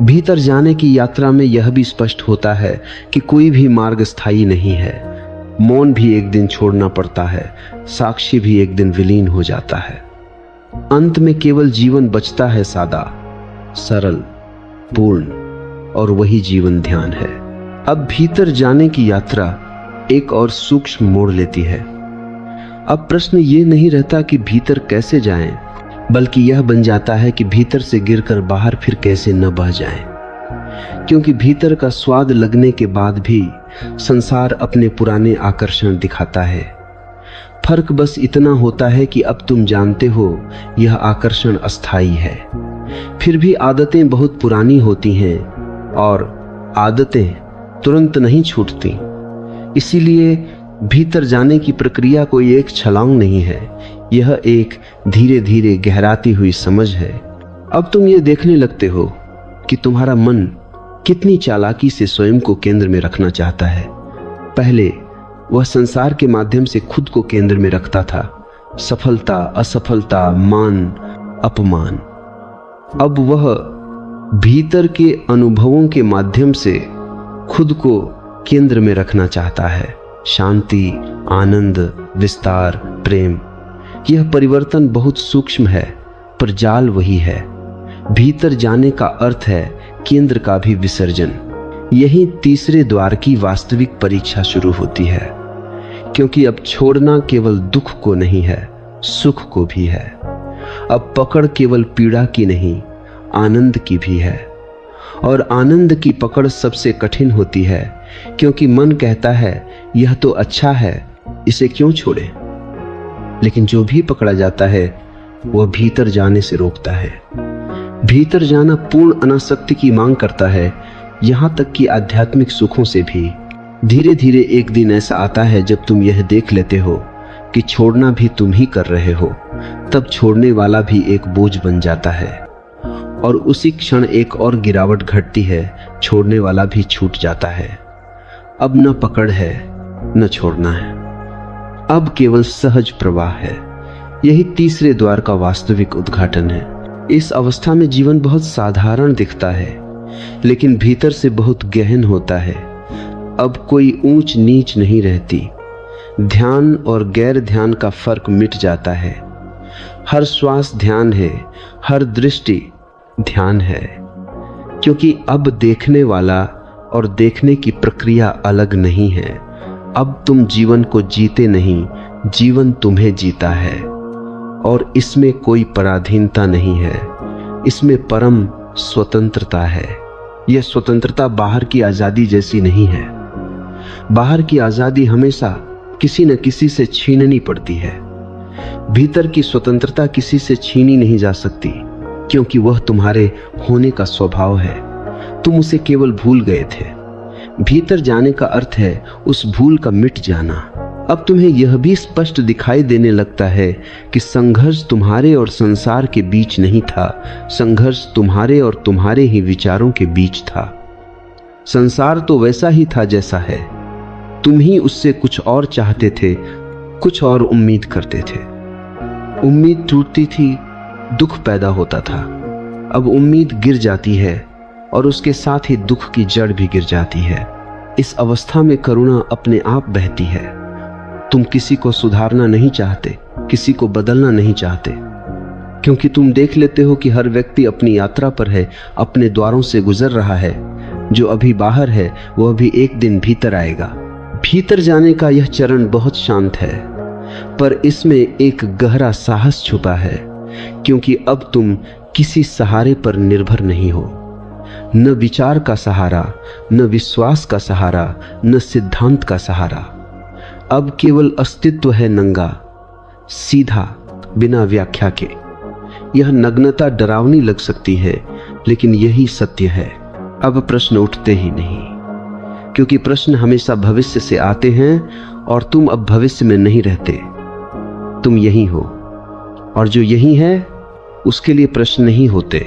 भीतर जाने की यात्रा में यह भी स्पष्ट होता है कि कोई भी मार्ग स्थायी नहीं है। मौन भी एक दिन छोड़ना पड़ता है, साक्षी भी एक दिन विलीन हो जाता है। अंत में केवल जीवन बचता है, सादा, सरल, पूर्ण, और वही जीवन ध्यान है। अब भीतर जाने की यात्रा एक और सूक्ष्म मोड़ लेती है। अब प्रश्न ये नहीं रहता कि भीतर कैसे जाएं, बल्कि यह बन जाता है कि भीतर से गिरकर बाहर फिर कैसे न बह जाएं। क्योंकि भीतर का स्वाद लगने के बाद भी संसार अपने पुराने आकर्षण दिखाता है। फर्क बस इतना होता है कि अब तुम जानते हो यह आकर्षण अस्थाई है। फिर भी आदतें बहुत पुरानी होती हैं और आदतें तुरंत नहीं छूटती। इसीलिए भीतर जाने की प्रक्रिया कोई एक छलांग नहीं है, यह एक धीरे धीरे गहराती हुई समझ है। अब तुम ये देखने लगते हो कि तुम्हारा मन कितनी चालाकी से स्वयं को केंद्र में रखना चाहता है। पहले वह संसार के माध्यम से खुद को केंद्र में रखता था, सफलता असफलता मान अपमान। अब वह भीतर के अनुभवों के माध्यम से खुद को केंद्र में रखना चाहता है, शांति आनंद विस्तार प्रेम। यह परिवर्तन बहुत सूक्ष्म है पर जाल वही है। भीतर जाने का अर्थ है केंद्र का भी विसर्जन। यही तीसरे द्वार की वास्तविक परीक्षा शुरू होती है, क्योंकि अब छोड़ना केवल दुख को नहीं है, सुख को भी है। अब पकड़ केवल पीड़ा की नहीं, आनंद की भी है। और आनंद की पकड़ सबसे कठिन होती है, क्योंकि मन कहता है यह तो अच्छा है, इसे क्यों छोड़े। लेकिन जो भी पकड़ा जाता है वह भीतर जाने से रोकता है। भीतर जाना पूर्ण अनासक्ति की मांग करता है, यहां तक कि आध्यात्मिक सुखों से भी। धीरे धीरे एक दिन ऐसा आता है जब तुम यह देख लेते हो कि छोड़ना भी तुम ही कर रहे हो, तब छोड़ने वाला भी एक बोझ बन जाता है। और उसी क्षण एक और गिरावट घटती है, छोड़ने वाला भी छूट जाता है। अब न पकड़ है न छोड़ना है, अब केवल सहज प्रवाह है। यही तीसरे द्वार का वास्तविक उद्घाटन है। इस अवस्था में जीवन बहुत साधारण दिखता है, लेकिन भीतर से बहुत गहन होता है। अब कोई ऊंच नीच नहीं रहती। ध्यान और गैर ध्यान का फर्क मिट जाता है। हर श्वास ध्यान है, हर दृष्टि ध्यान है, क्योंकि अब देखने वाला और देखने की प्रक्रिया अलग नहीं है। अब तुम जीवन को जीते नहीं, जीवन तुम्हें जीता है। और इसमें कोई पराधीनता नहीं है, इसमें परम स्वतंत्रता है। यह स्वतंत्रता बाहर की आजादी जैसी नहीं है। बाहर की आजादी हमेशा किसी न किसी से छीननी पड़ती है। भीतर की स्वतंत्रता किसी से छीनी नहीं जा सकती, क्योंकि वह तुम्हारे होने का स्वभाव है। तुम उसे केवल भूल गए थे। भीतर जाने का अर्थ है उस भूल का मिट जाना। अब तुम्हें यह भी स्पष्ट दिखाई देने लगता है कि संघर्ष तुम्हारे और संसार के बीच नहीं था, संघर्ष तुम्हारे और तुम्हारे ही विचारों के बीच था। संसार तो वैसा ही था जैसा है, तुम ही उससे कुछ और चाहते थे, कुछ और उम्मीद करते थे। उम्मीद टूटती थी, दुख पैदा होता था। अब उम्मीद गिर जाती है और उसके साथ ही दुख की जड़ भी गिर जाती है। इस अवस्था में करुणा अपने आप बहती है। तुम किसी को सुधारना नहीं चाहते, किसी को बदलना नहीं चाहते, क्योंकि तुम देख लेते हो कि हर व्यक्ति अपनी यात्रा पर है, अपने द्वारों से गुजर रहा है। जो अभी बाहर है वह भी एक दिन भीतर आएगा। भीतर जाने का यह चरण बहुत शांत है, पर इसमें एक गहरा साहस छुपा है, क्योंकि अब तुम किसी सहारे पर निर्भर नहीं हो। न विचार का सहारा, न विश्वास का सहारा, न सिद्धांत का सहारा। अब केवल अस्तित्व है, नंगा सीधा बिना व्याख्या के। यह नग्नता डरावनी लग सकती है, लेकिन यही सत्य है। अब प्रश्न उठते ही नहीं, क्योंकि प्रश्न हमेशा भविष्य से आते हैं और तुम अब भविष्य में नहीं रहते, तुम यही हो। और जो यही है उसके लिए प्रश्न नहीं होते।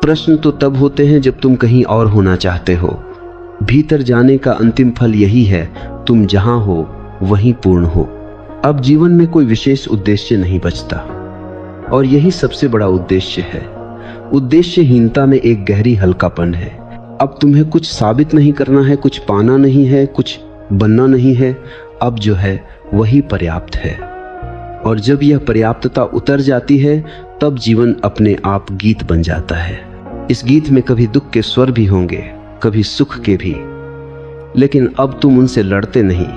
प्रश्न तो तब होते हैं जब तुम कहीं और होना चाहते हो। भीतर जाने का अंतिम फल यही है, तुम जहां हो वहीं पूर्ण हो। अब जीवन में कोई विशेष उद्देश्य नहीं बचता, और यही सबसे बड़ा उद्देश्य है। उद्देश्यहीनता में एक गहरी हल्कापन है। अब तुम्हें कुछ साबित नहीं करना है, कुछ पाना नहीं है, कुछ बनना नहीं है। अब जो है वही पर्याप्त है। और जब यह पर्याप्तता उतर जाती है तब जीवन अपने आप गीत बन जाता है। इस गीत में कभी दुख के स्वर भी होंगे, कभी सुख के भी। लेकिन अब तुम उनसे लड़ते नहीं।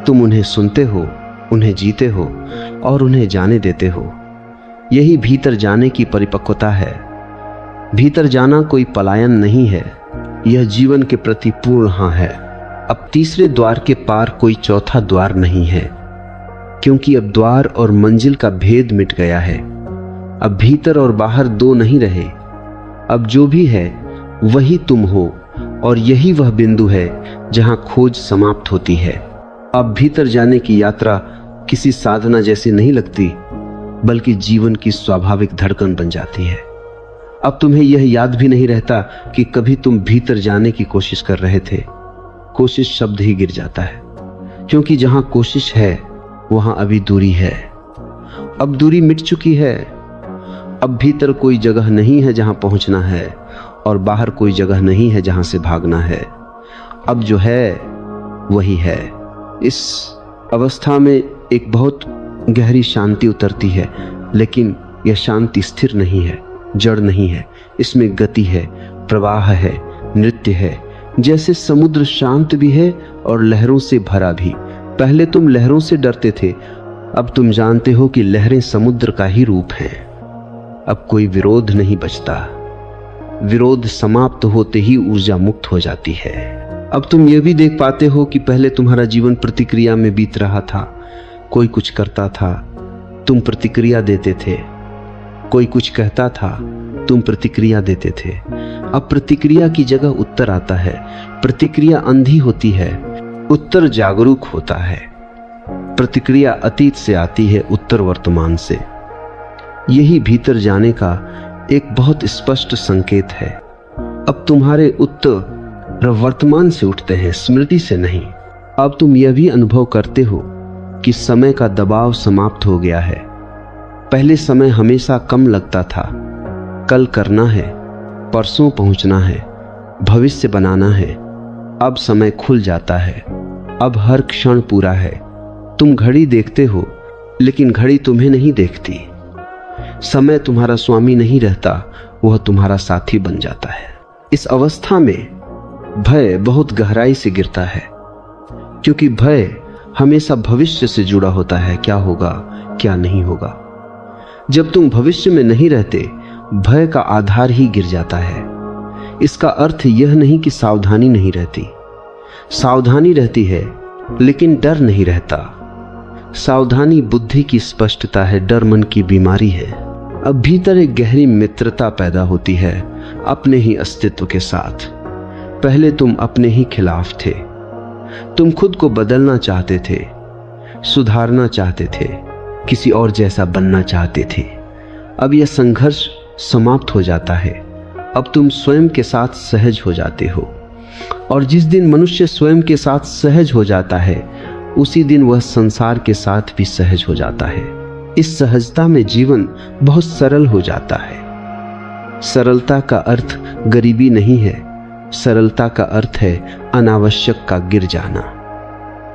तुम उन्हें सुनते हो, उन्हें जीते हो और उन्हें जाने देते हो। यही भीतर जाने की परिपक्वता है। भीतर जाना कोई पलायन नहीं है, यह जीवन के प्रति पूर्ण हाँ है। अब तीसरे द्वार के पार कोई चौथा द्वार नहीं है, क्योंकि अब द्वार और मंजिल का भेद मिट गया है। अब भीतर और बाहर दो नहीं रहे। अब जो भी है वही तुम हो, और यही वह बिंदु है जहां खोज समाप्त होती है। अब भीतर जाने की यात्रा किसी साधना जैसी नहीं लगती, बल्कि जीवन की स्वाभाविक धड़कन बन जाती है। अब तुम्हें यह याद भी नहीं रहता कि कभी तुम भीतर जाने की कोशिश कर रहे थे। कोशिश शब्द ही गिर जाता है, क्योंकि जहां कोशिश है वहां अभी दूरी है। अब दूरी मिट चुकी है। अब भीतर कोई जगह नहीं है जहां पहुंचना है, और बाहर कोई जगह नहीं है जहां से भागना है। अब जो है वही है। इस अवस्था में एक बहुत गहरी शांति उतरती है, लेकिन यह शांति स्थिर नहीं है, जड़ नहीं है। इसमें गति है, प्रवाह है, नृत्य है। जैसे समुद्र शांत भी है और लहरों से भरा भी। पहले तुम लहरों से डरते थे, अब तुम जानते हो कि लहरें समुद्र का ही रूप हैं। अब कोई विरोध नहीं बचता। विरोध समाप्त होते ही ऊर्जा मुक्त हो जाती है। अब तुम यह भी देख पाते हो कि पहले तुम्हारा जीवन प्रतिक्रिया में बीत रहा था। कोई कुछ करता था, तुम प्रतिक्रिया देते थे। कोई कुछ कहता था, तुम प्रतिक्रिया देते थे। अब प्रतिक्रिया की जगह उत्तर आता है। प्रतिक्रिया अंधी होती है, उत्तर जागरूक होता है। प्रतिक्रिया अतीत से आती है, उत्तर वर्तमान से। यही भीतर जाने का एक बहुत स्पष्ट संकेत है। अब तुम्हारे उत्तर वर्तमान से उठते हैं, स्मृति से नहीं। अब तुम यह भी अनुभव करते हो कि समय का दबाव समाप्त हो गया है। पहले समय हमेशा कम लगता था। कल करना है, परसों पहुंचना है, भविष्य बनाना है। अब समय खुल जाता है। अब हर क्षण पूरा है। तुम घड़ी देखते हो, लेकिन घड़ी तुम्हें नहीं देखती। समय तुम्हारा स्वामी नहीं रहता, वह तुम्हारा साथी बन जाता है। इस अवस्था में भय बहुत गहराई से गिरता है, क्योंकि भय हमेशा भविष्य से जुड़ा होता है। क्या होगा, क्या नहीं होगा। जब तुम भविष्य में नहीं रहते, भय का आधार ही गिर जाता है। इसका अर्थ यह नहीं कि सावधानी नहीं रहती। सावधानी रहती है, लेकिन डर नहीं रहता। सावधानी बुद्धि की स्पष्टता है, डर मन की बीमारी है। अब भीतर एक गहरी मित्रता पैदा होती है अपने ही अस्तित्व के साथ। पहले तुम अपने ही खिलाफ थे। तुम खुद को बदलना चाहते थे, सुधारना चाहते थे, किसी और जैसा बनना चाहते थे। अब यह संघर्ष समाप्त हो जाता है। अब तुम स्वयं के साथ सहज हो जाते हो, और जिस दिन मनुष्य स्वयं के साथ सहज हो जाता है, उसी दिन वह संसार के साथ भी सहज हो जाता है। इस सहजता में जीवन बहुत सरल हो जाता है। सरलता का अर्थ गरीबी नहीं है, सरलता का अर्थ है अनावश्यक का गिर जाना।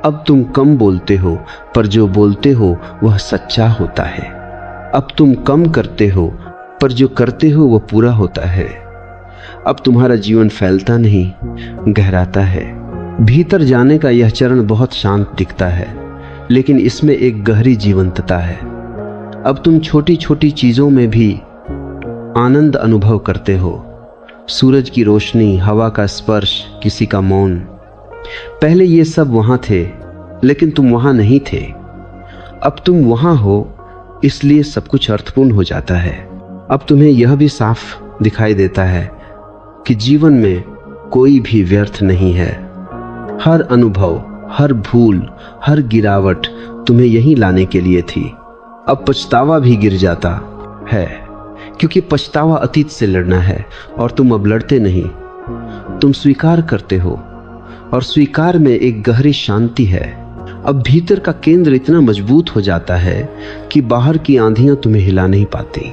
अब तुम कम बोलते हो, पर जो बोलते हो वह सच्चा होता है। अब तुम कम करते हो, पर जो करते हो वह पूरा होता है। अब तुम्हारा जीवन फैलता नहीं, गहराता है। भीतर जाने का यह चरण बहुत शांत दिखता है, लेकिन इसमें एक गहरी जीवंतता है। अब तुम छोटी छोटी चीजों में भी आनंद अनुभव करते हो। सूरज की रोशनी, हवा का स्पर्श, किसी का मौन। पहले ये सब वहां थे, लेकिन तुम वहां नहीं थे। अब तुम वहां हो, इसलिए सब कुछ अर्थपूर्ण हो जाता है। अब तुम्हें यह भी साफ दिखाई देता है कि जीवन में कोई भी व्यर्थ नहीं है। हर अनुभव, हर भूल, हर गिरावट तुम्हें यहीं लाने के लिए थी। अब पछतावा भी गिर जाता है, क्योंकि पछतावा अतीत से लड़ना है, और तुम अब लड़ते नहीं। तुम स्वीकार करते हो, और स्वीकार में एक गहरी शांति है। अब भीतर का केंद्र इतना मजबूत हो जाता है कि बाहर की आंधियां तुम्हें हिला नहीं पाती।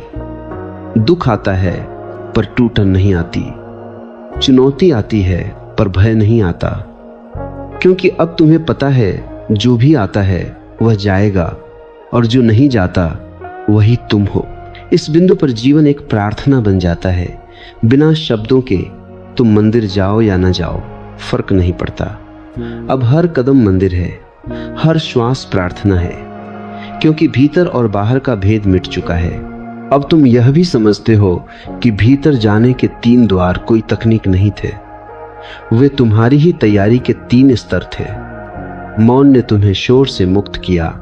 दुख आता है पर टूटन नहीं आती। चुनौती आती है पर भय नहीं आता, क्योंकि अब तुम्हें पता है जो भी आता है वह जाएगा, और जो नहीं जाता वही तुम हो। इस बिंदु पर जीवन एक प्रार्थना बन जाता है। बिना शब्दों के तुम मंदिर जाओ या ना जाओ, फर्क नहीं पड़ता। अब हर कदम मंदिर है, हर श्वास प्रार्थना है, क्योंकि भीतर और बाहर का भेद मिट चुका है। अब तुम यह भी समझते हो कि भीतर जाने के 3 द्वार कोई तकनीक नहीं थे, वे तुम्हारी ही तैयारी के 3 स्तर थे। मौन ने तुम्हें शोर से मुक्त किया,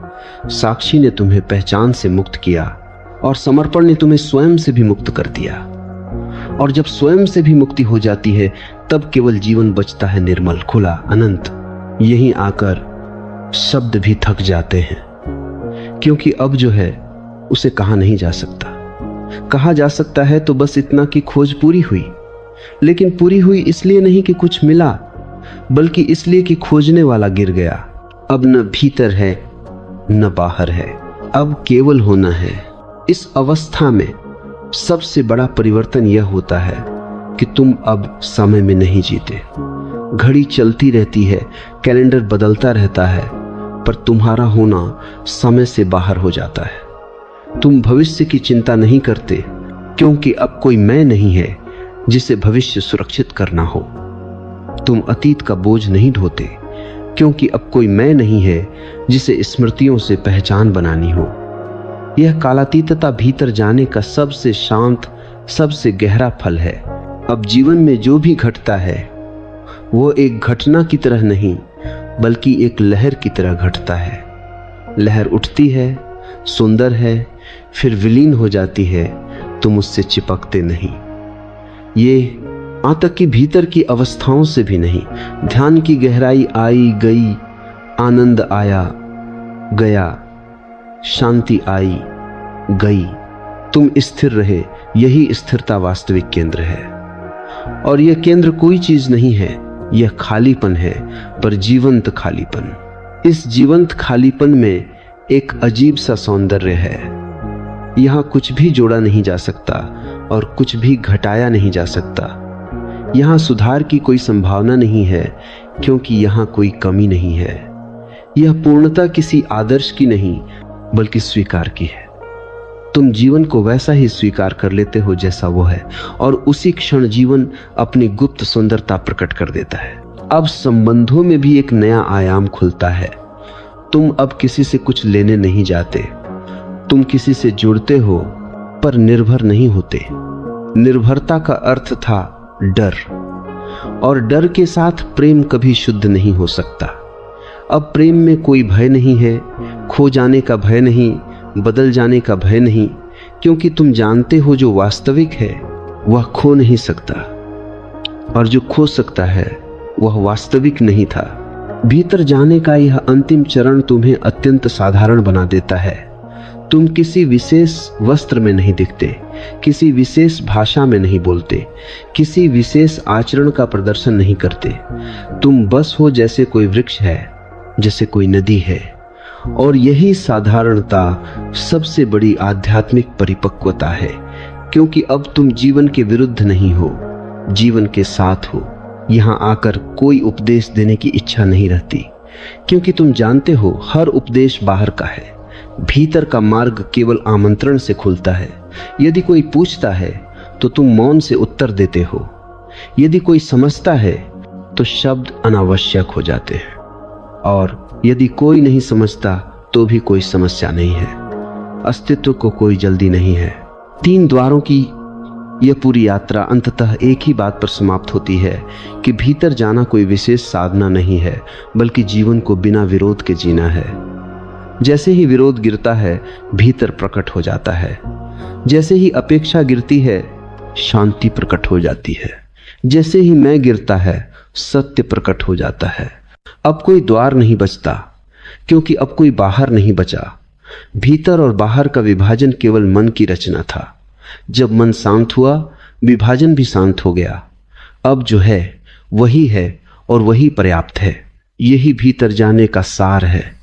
साक्षी ने तुम्हें पहचान से मुक्त किया, और समर्पण ने तुम्हें स्वयं से भी मुक्त कर दिया। और जब स्वयं से भी मुक्ति हो जाती है, तब केवल जीवन बचता है निर्मल, खुला, अनंत। यहीं आकर शब्द भी थक जाते हैं, क्योंकि अब जो है उसे कहा नहीं जा सकता। कहा जा सकता है तो बस इतना कि खोज पूरी हुई, लेकिन पूरी हुई इसलिए नहीं कि कुछ मिला, बल्कि इसलिए कि खोजने वाला गिर गया। अब न भीतर है न बाहर है, अब केवल होना है। इस अवस्था में सबसे बड़ा परिवर्तन यह होता है कि तुम अब समय में नहीं जीते। घड़ी चलती रहती है, कैलेंडर बदलता रहता है, पर तुम्हारा होना समय से बाहर हो जाता है। तुम भविष्य की चिंता नहीं करते, क्योंकि अब कोई मैं नहीं है जिसे भविष्य सुरक्षित करना हो। तुम अतीत का बोझ नहीं ढोते, क्योंकि अब कोई मैं नहीं है जिसे स्मृतियों से पहचान बनानी हो। यह कालातीतता भीतर जाने का सबसे शांत, सबसे गहरा फल है। अब जीवन में जो भी घटता है वो एक घटना की तरह नहीं, बल्कि एक लहर की तरह घटता है। लहर उठती है, सुंदर है, फिर विलीन हो जाती है, तुम उससे चिपकते नहीं। ये तक कि भीतर की अवस्थाओं से भी नहीं। ध्यान की गहराई आई गई, आनंद आया गया, शांति आई गई, तुम स्थिर रहे। यही स्थिरता वास्तविक केंद्र है। और यह केंद्र कोई चीज नहीं है, यह खालीपन है, पर जीवंत खालीपन। इस जीवंत खालीपन में एक अजीब सा सौंदर्य है। यहां कुछ भी जोड़ा नहीं जा सकता और कुछ भी घटाया नहीं जा सकता। यहां सुधार की कोई संभावना नहीं है, क्योंकि यहां कोई कमी नहीं है। यह पूर्णता किसी आदर्श की नहीं, बल्कि स्वीकार की है। तुम जीवन को वैसा ही स्वीकार कर लेते हो जैसा वो है, और उसी क्षण जीवन अपनी गुप्त सुंदरता प्रकट कर देता है। अब संबंधों में भी एक नया आयाम खुलता है। तुम अब किसी से कुछ लेने नहीं जाते। तुम किसी से जुड़ते हो, पर निर्भर नहीं होते। निर्भरता का अर्थ था डर, और डर के साथ प्रेम कभी शुद्ध नहीं हो सकता। अब प्रेम में कोई भय नहीं है, खो जाने का भय नहीं, बदल जाने का भय नहीं, क्योंकि तुम जानते हो जो वास्तविक है वह खो नहीं सकता, और जो खो सकता है वह वास्तविक नहीं था। भीतर जाने का यह अंतिम चरण तुम्हें अत्यंत साधारण बना देता है। तुम किसी विशेष वस्त्र में नहीं दिखते, किसी विशेष भाषा में नहीं बोलते, किसी विशेष आचरण का प्रदर्शन नहीं करते। तुम बस हो जैसे कोई वृक्ष है, जैसे कोई नदी है। और यही साधारणता सबसे बड़ी आध्यात्मिक परिपक्वता है, क्योंकि अब तुम जीवन के विरुद्ध नहीं हो, जीवन के साथ हो। यहाँ आकर कोई उपदेश देने की इच्छा नहीं रहती, क्योंकि तुम जानते हो हर उपदेश बाहर का है। भीतर का मार्ग केवल आमंत्रण से खुलता है। यदि कोई पूछता है तो तुम मौन से उत्तर देते हो। यदि कोई समझता है तो शब्द अनावश्यक हो जाते हैं, और यदि कोई नहीं समझता तो भी कोई समस्या नहीं है। अस्तित्व को कोई जल्दी नहीं है। 3 द्वारों की यह पूरी यात्रा अंततः एक ही बात पर समाप्त होती है कि भीतर जाना कोई विशेष साधना नहीं है, बल्कि जीवन को बिना विरोध के जीना है। जैसे ही विरोध गिरता है, भीतर प्रकट हो जाता है। जैसे ही अपेक्षा गिरती है, शांति प्रकट हो जाती है। जैसे ही मैं गिरता है, सत्य प्रकट हो जाता है। अब कोई द्वार नहीं बचता, क्योंकि अब कोई बाहर नहीं बचा। भीतर और बाहर का विभाजन केवल मन की रचना था। जब मन शांत हुआ, विभाजन भी शांत हो गया। अब जो है वही है, और वही पर्याप्त है। यही भीतर जाने का सार है।